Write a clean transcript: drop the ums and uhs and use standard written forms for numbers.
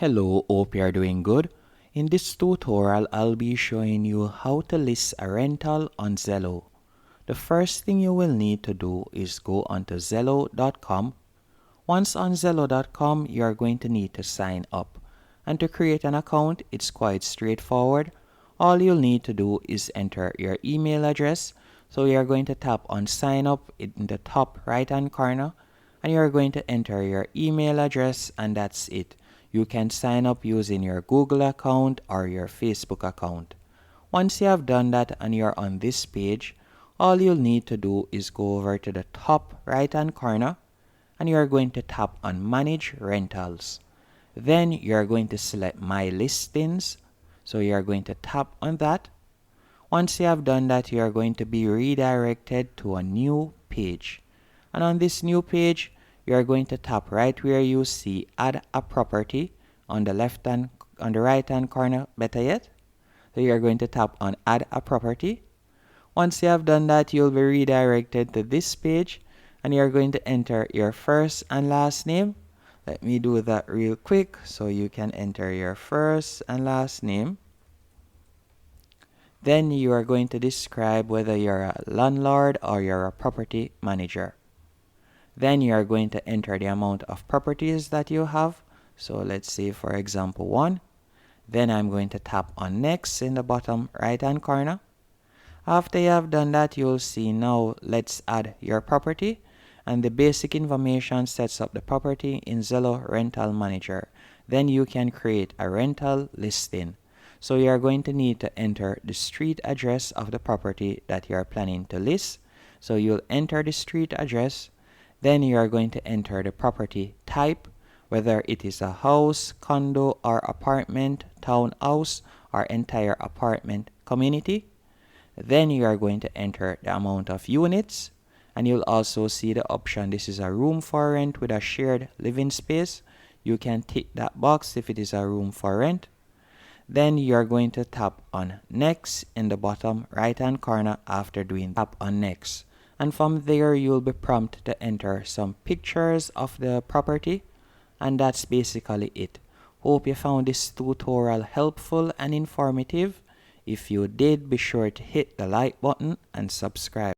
Hello, hope you are doing good. In this tutorial, I'll be showing you how to list a rental on Zillow. The first thing you will need to do is go onto Zillow.com. Once on Zillow.com, you are going to need to sign up. And to create an account, it's quite straightforward. All you'll need to do is enter your email address. So you are going to tap on sign up in the top right hand corner, and you are going to enter your email address, and that's it. You can sign up using your Google account or your Facebook account. Once you have done that and you're on this page, all you'll need to do is go over to the top right hand corner, and you're going to tap on manage rentals. Then you're going to select my listings. So you're going to tap on that. Once you have done that, you are going to be redirected to a new page. And on this new page, you are going to tap right where you see add a property on the right hand corner, better yet. So you are going to tap on add a property. Once you have done that, you'll be redirected to this page, and you are going to enter your first and last name. Let me do that real quick so you can enter your first and last name. Then you are going to describe whether you're a landlord or you're a property manager. Then you are going to enter the amount of properties that you have. So let's say, for example, 1. Then I'm going to tap on next in the bottom right hand corner. After you have done that, you'll see now let's add your property, and the basic information sets up the property in Zillow Rental Manager. Then you can create a rental listing. So you are going to need to enter the street address of the property that you are planning to list. So you'll enter the street address. Then you are going to enter the property type, whether it is a house, condo, or apartment, townhouse, or entire apartment community. Then you are going to enter the amount of units, and you'll also see the option. This is a room for rent with a shared living space. You can tick that box if it is a room for rent. Then you are going to tap on next in the bottom right hand corner. After doing tap on next, and from there you'll be prompted to enter some pictures of the property, and that's basically it. Hope you found this tutorial helpful and informative. If you did, be sure to hit the like button and subscribe.